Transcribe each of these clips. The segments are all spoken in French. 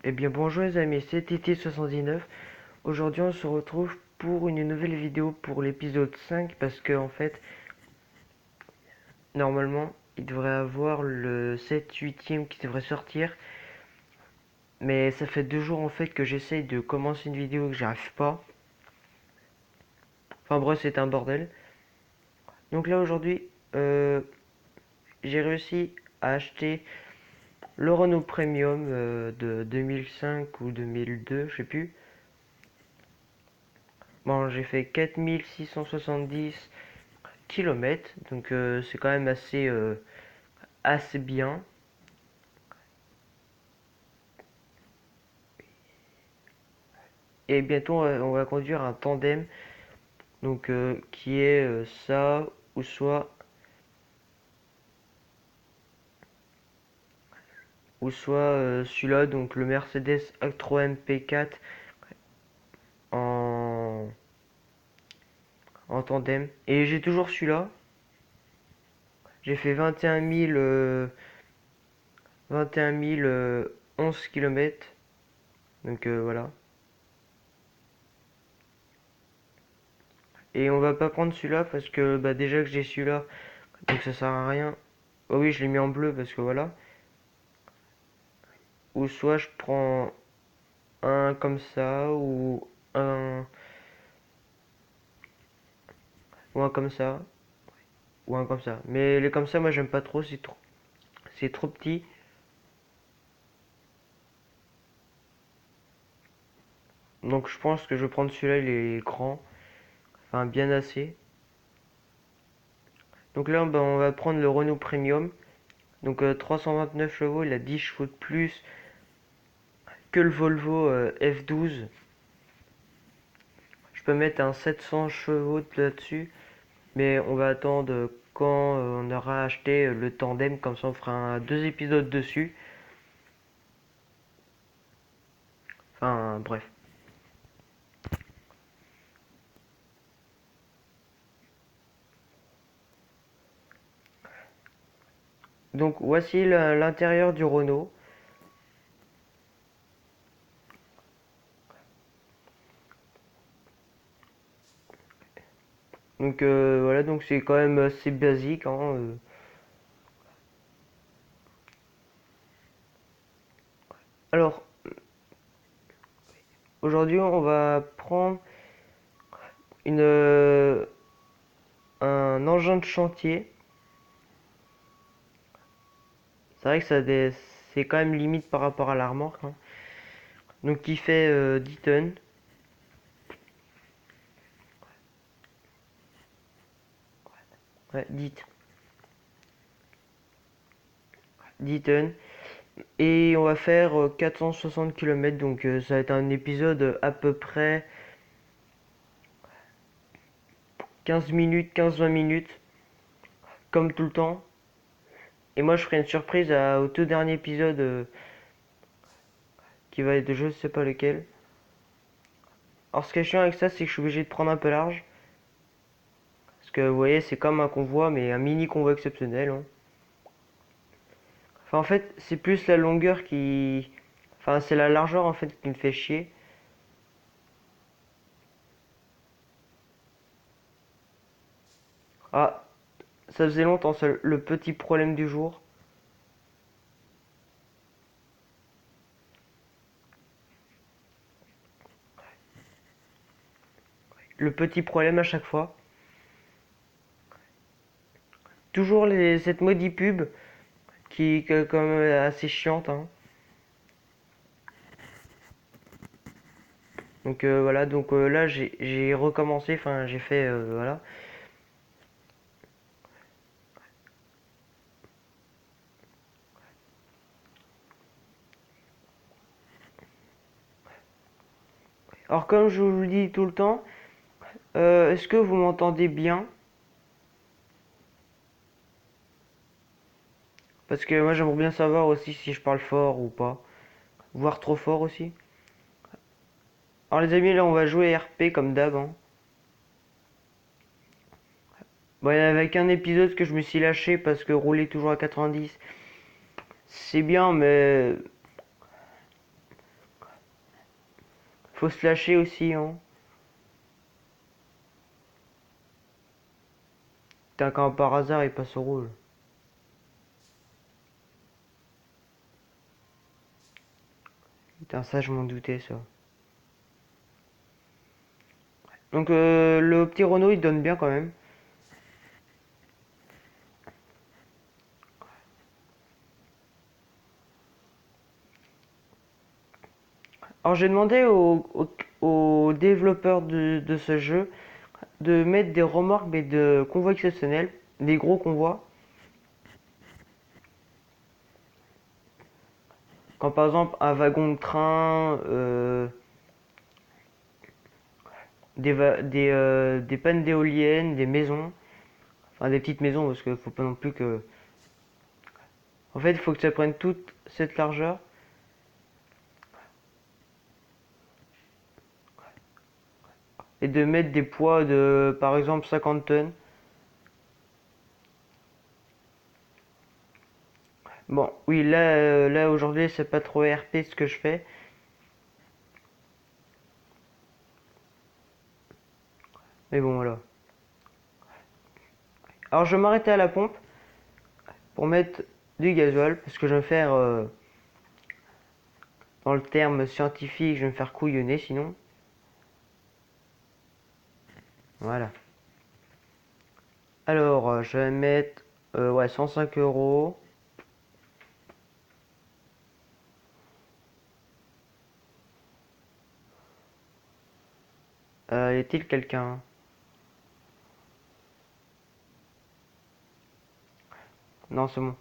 Eh bien bonjour les amis, c'est TT79. Aujourd'hui on se retrouve pour une nouvelle vidéo pour l'épisode 5 parce que en fait normalement il devrait avoir le 7-8e qui devrait sortir. Mais ça fait 2 jours en fait que j'essaye de commencer une vidéo et que j'arrive pas. Enfin bref, c'est un bordel. Donc là aujourd'hui j'ai réussi à acheter le Renault Premium de 2005 ou 2002, je sais plus. Bon, j'ai fait 4670 kilomètres, donc c'est quand même assez bien. Et bientôt on va conduire un tandem, donc qui est ça, ou soit celui-là, donc le Mercedes Actros MP4 en, en tandem. Et j'ai toujours celui-là. J'ai fait 11 kilomètres. Donc voilà. Et on va pas prendre celui-là parce que bah, déjà que j'ai celui-là, donc ça sert à rien. Oh oui, je l'ai mis en bleu parce que voilà. Ou soit je prends un comme ça, un, ou un comme ça, ou un comme ça. Mais les comme ça, moi j'aime pas trop, c'est trop petit. Donc je pense que je vais prendre celui-là, il est grand, enfin bien assez. Donc là, ben, on va prendre le Renault Premium. Donc 329 chevaux, il a 10 chevaux de plus que le Volvo F12. Je peux mettre un 700 chevaux là-dessus, mais on va attendre quand on aura acheté le tandem, comme ça on fera 2 épisodes dessus. Enfin bref. Donc voici l'intérieur du Renault. Donc voilà, donc c'est quand même assez basique, hein. Alors aujourd'hui on va prendre une un engin de chantier. C'est vrai que c'est quand même limite par rapport à la remorque, hein. Donc qui fait 10 tonnes. Ouais, 10 tonnes. Et on va faire 460 km. Donc ça va être un épisode à peu près 15 minutes, 15-20 minutes. Comme tout le temps. Et moi je ferai une surprise au tout dernier épisode qui va être de je sais pas lequel. Alors ce qui est chiant avec ça, c'est que je suis obligé de prendre un peu large. Parce que vous voyez, c'est comme un convoi, mais un mini convoi exceptionnel, hein. Enfin, en fait, c'est plus la longueur qui. Enfin, c'est la largeur en fait qui me fait chier. Ah, ça faisait longtemps, c'est le petit problème du jour. Le petit problème à chaque fois. Toujours cette maudite pub qui est quand même assez chiante, hein. Donc voilà, donc là j'ai recommencé, enfin j'ai fait, voilà. Alors comme je vous le dis tout le temps, est-ce que vous m'entendez bien? Parce que moi j'aimerais bien savoir aussi si je parle fort ou pas. Voire trop fort aussi. Alors les amis, là on va jouer RP comme d'hab, hein. Bon, il y avait qu'un épisode que je me suis lâché parce que rouler toujours à 90, c'est bien, mais Faut se lâcher aussi, hein. Putain, quand par hasard il passe au rouge. Putain, ça je m'en doutais ça. Donc le petit Renault il donne bien quand même. Alors j'ai demandé aux développeurs de ce jeu de mettre des remorques mais de convois exceptionnels, des gros convois. Quand par exemple un wagon de train, des pannes d'éoliennes, des maisons, enfin des petites maisons parce qu'il faut pas non plus que... En fait il faut que ça prenne toute cette largeur et de mettre des poids de par exemple 50 tonnes. Bon, oui, là aujourd'hui, c'est pas trop RP ce que je fais. Mais bon, voilà. Alors, je vais m'arrêter à la pompe pour mettre du gasoil parce que je vais me faire, dans le terme scientifique, je vais me faire couillonner sinon. Voilà. Alors, je vais mettre, ouais, 105 euros. Y a-t-il quelqu'un? Non, c'est bon.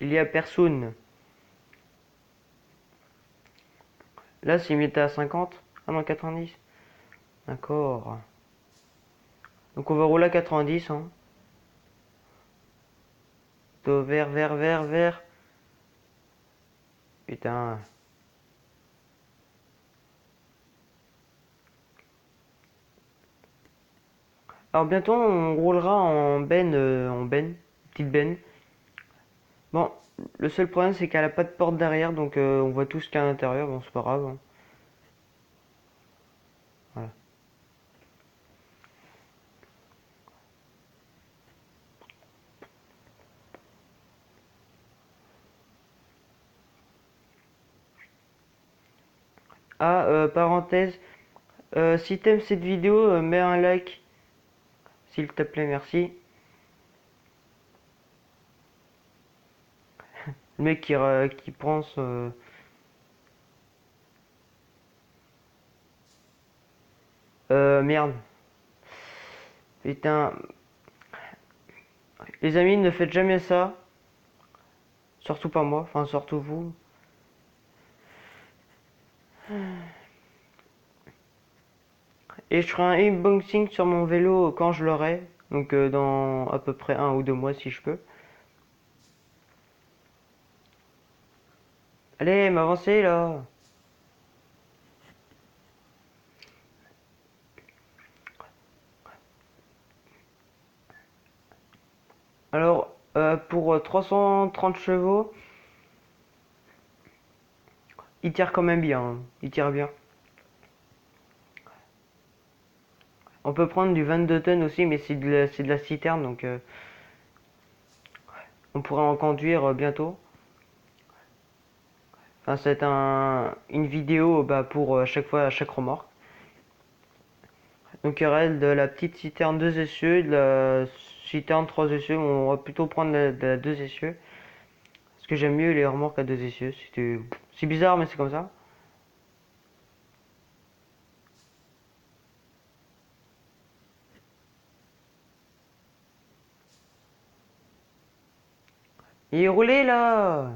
Il y a personne. Là, c'est mis à 50. Ah non, 90. D'accord. Donc, on va rouler à 90, hein. Vert, vert, vert, vert. Putain. Alors bientôt on roulera en benne, petite benne. Bon, le seul problème c'est qu'elle a pas de porte derrière, donc on voit tout ce qu'il y a à l'intérieur. Bon, c'est pas grave, hein. Voilà. Ah, parenthèse, si t'aimes cette vidéo, mets un like, s'il te plaît, merci. Le mec qui pense, merde, putain, les amis, ne faites jamais ça, surtout pas moi, enfin surtout vous. Et je ferai un unboxing sur mon vélo quand je l'aurai, donc dans à peu près 1 ou 2 mois si je peux. Allez, m'avancez là. Alors, pour 330 chevaux, il tire quand même bien, hein. Il tire bien. On peut prendre du 22 tonnes aussi, mais c'est de la citerne, donc on pourrait en conduire bientôt. Enfin, c'est une vidéo bah, pour chaque fois, à chaque remorque. Donc il y aurait de la petite citerne 2 essieux, de la citerne 3 essieux. On va plutôt prendre de la 2 essieux. Parce que j'aime mieux les remorques à 2 essieux. C'est bizarre, mais c'est comme ça. Il est roulé là.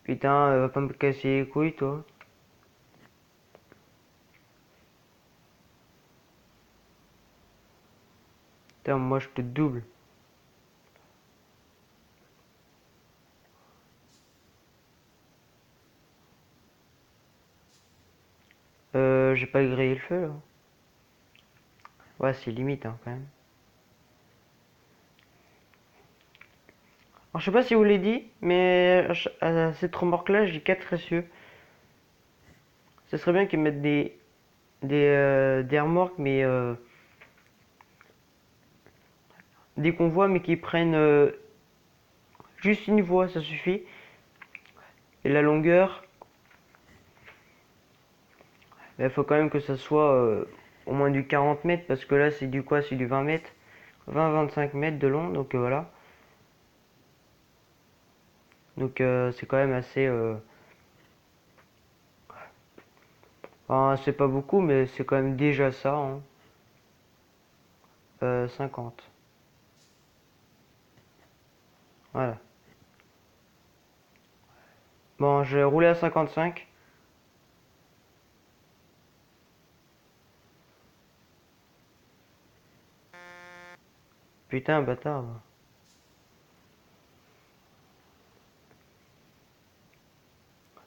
Putain, va pas me casser les couilles, toi. Putain, moi je te double. J'ai pas grillé le feu là. Ouais, c'est limite hein, quand même. Alors, je sais pas si vous l'ai dit, mais à cette remorque-là, j'ai 4 essieux. Ce serait bien qu'ils mettent des remorques, mais des convois, mais qui prennent juste une voie, ça suffit. Et la longueur, il faut quand même que ça soit au moins du 40 mètres, parce que là, c'est du quoi? C'est du 20 mètres. 20-25 mètres de long, donc voilà. Donc c'est quand même assez... enfin, c'est pas beaucoup, mais c'est quand même déjà ça, hein. 50. Voilà. Bon, je vais rouler à 55. Putain, bâtard.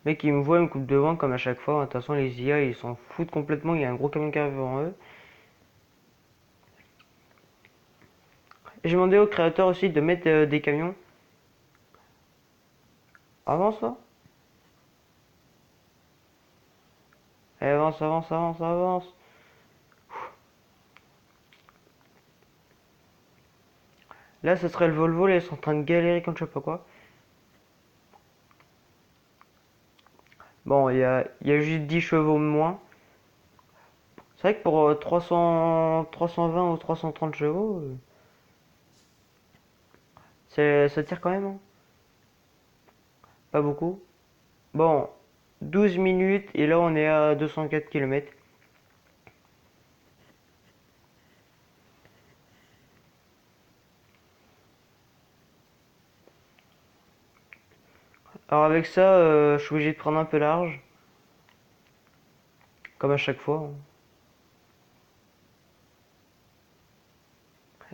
Mec, il me voit, il me coupe devant comme à chaque fois. De toute façon, les IA, ils s'en foutent complètement. Il y a un gros camion qui arrive devant eux. Et j'ai demandé au créateur aussi de mettre des camions. Avance, là. Allez, avance, avance, avance, avance. Là, ce serait le Volvo. Là, ils sont en train de galérer comme je sais pas quoi. Bon, il y a juste 10 chevaux de moins. C'est vrai que pour 320 ou 330 chevaux, ça tire quand même, hein. Pas beaucoup. Bon, 12 minutes et là on est à 204 km. Alors avec ça, je suis obligé de prendre un peu large, comme à chaque fois, hein.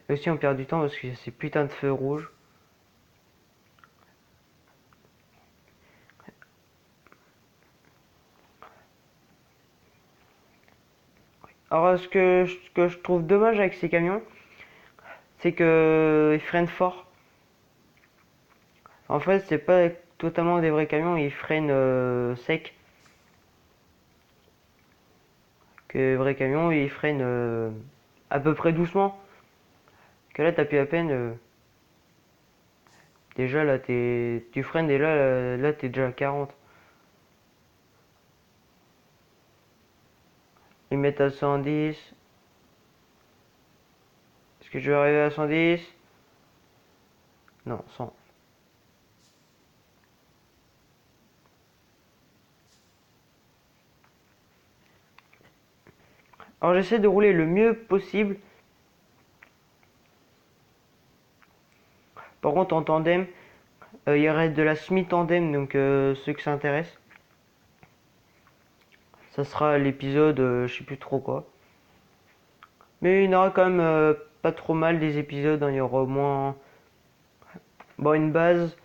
Et aussi on perd du temps parce qu'il y a ces putains de feux rouges. Alors ce que je trouve dommage avec ces camions, c'est que ils freinent fort. En fait, c'est pas totalement des vrais camions, ils freinent sec. Que les vrais camions, ils freinent à peu près doucement. Que là, t'appuies à peine. Déjà là, tu freines et là t'es déjà à 40. Ils mettent à 110. Est-ce que je vais arriver à 110? Non, 100. Alors j'essaie de rouler le mieux possible. Par contre en tandem, il y aurait de la semi-tandem, donc ceux que ça intéresse. Ça sera l'épisode, je sais plus trop quoi. Mais il y en aura quand même pas trop mal des épisodes, hein. Il y aura au moins bon, une base.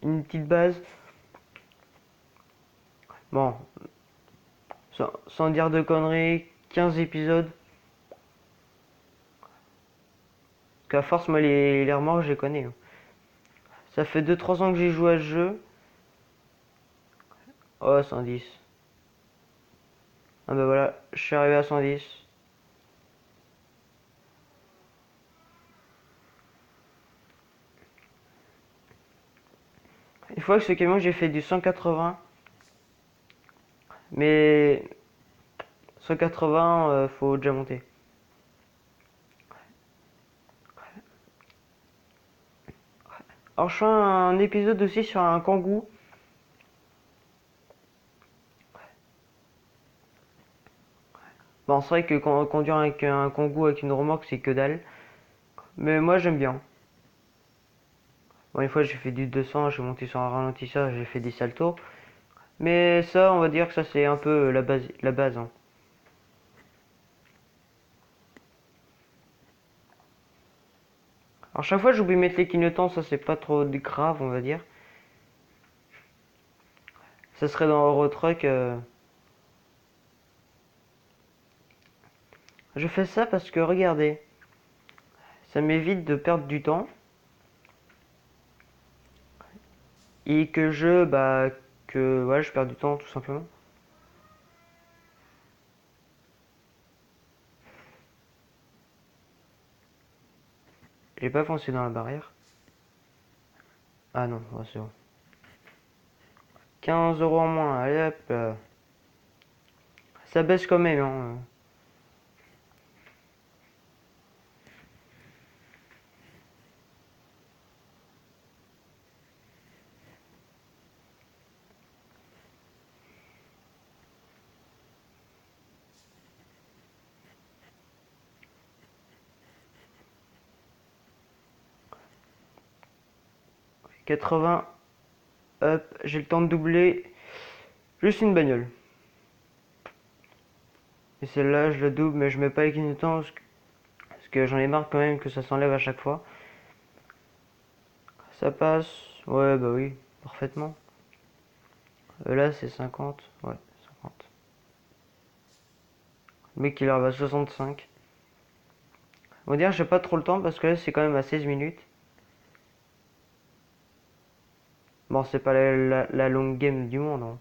Une petite base. Bon, sans dire de conneries, 15 épisodes. Parce qu'à force, moi, les remorques, je les connais, hein. Ça fait 2-3 ans que j'ai joué à ce jeu. Oh, 110. Ah bah voilà, je suis arrivé à 110. Une fois que ce camion, j'ai fait du 180. Mais 180, faut déjà monter. Alors, je fais un épisode aussi sur un Kangoo. Bon, c'est vrai que conduire avec un Kangoo avec une remorque, c'est que dalle. Mais moi, j'aime bien. Bon, une fois, j'ai fait du 200, j'ai monté sur un ralentisseur, j'ai fait des saltos. Mais ça, on va dire que ça, c'est un peu la base, hein. Alors, chaque fois, j'oublie de mettre les clignotants, ça, c'est pas trop grave, on va dire. Ça serait dans Euro Truck. Je fais ça parce que regardez, ça m'évite de perdre du temps et que je perds du temps tout simplement. J'ai pas foncé dans la barrière. Ah non, ouais, c'est bon. 15 € en moins, allez hop. Ça baisse quand même, hein. 80, hop, j'ai le temps de doubler. Juste une bagnole. Et celle-là, je la double, mais je mets pas les clignotants parce que j'en ai marre quand même que ça s'enlève à chaque fois. Ça passe. Ouais, bah oui, parfaitement. Là, c'est 50. Ouais, 50. Le mec, il arrive à 65. On va dire, j'ai pas trop le temps parce que là, c'est quand même à 16 minutes. Bon, c'est pas la longue game du monde, hein.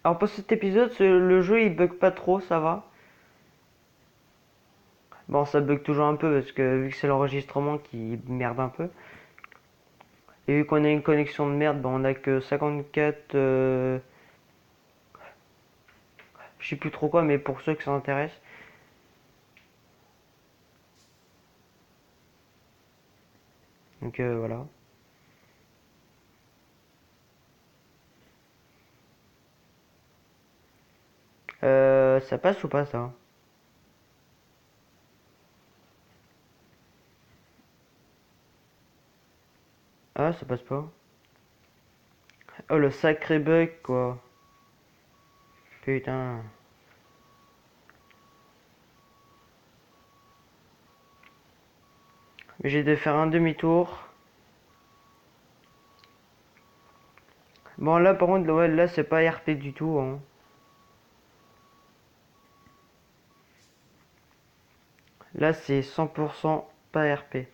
Alors, pour cet épisode, le jeu il bug pas trop, ça va. Bon, ça bug toujours un peu parce que vu que c'est l'enregistrement qui merde un peu. Et vu qu'on a une connexion de merde, on a que 54. Je sais plus trop quoi, mais pour ceux que ça intéresse. Donc voilà. Ça passe ou pas ça? Ah, ça passe pas. Oh, le sacré bug quoi. Putain. Mais j'ai de faire un demi-tour. Bon, là par contre, ouais, là c'est pas RP du tout, hein. Là c'est 100% pas RP.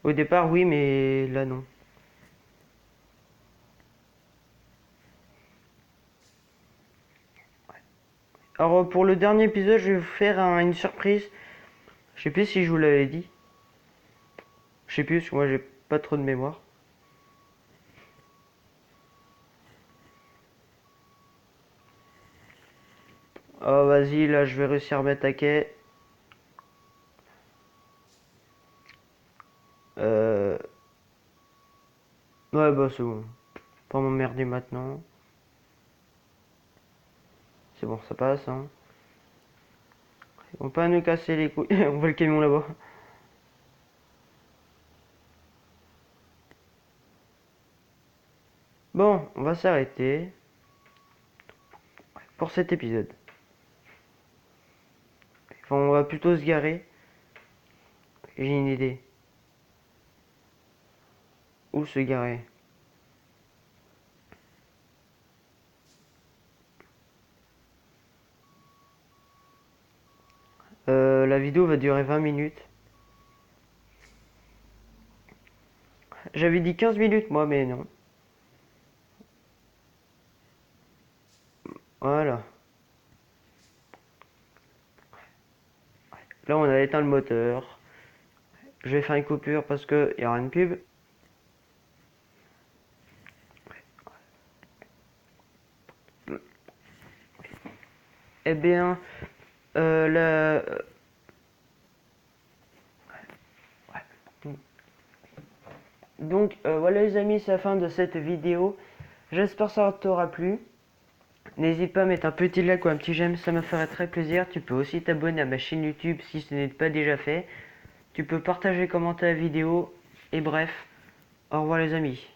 Au départ, oui, mais là non. Alors pour le dernier épisode, je vais vous faire une surprise. Je sais plus si je vous l'avais dit. Je sais plus, parce que moi j'ai pas trop de mémoire. Oh vas-y, là je vais réussir à m'attaquer. Euh... Ouais bah c'est bon. Pas m'emmerder maintenant. C'est bon, ça passe, hein. Ils vont pas nous casser les couilles. On voit le camion là-bas. Bon, on va s'arrêter pour cet épisode. Enfin, on va plutôt se garer. J'ai une idée. Où se garer? La vidéo va durer 20 minutes. J'avais dit 15 minutes moi, mais non. Voilà. Là, on a éteint le moteur. Je vais faire une coupure parce qu'il y aura une pub. Eh bien, la... Donc, voilà les amis, c'est la fin de cette vidéo. J'espère que ça t'aura plu. N'hésite pas à mettre un petit like ou un petit j'aime, ça me ferait très plaisir. Tu peux aussi t'abonner à ma chaîne YouTube si ce n'est pas déjà fait. Tu peux partager, commenter la vidéo. Et bref, au revoir les amis.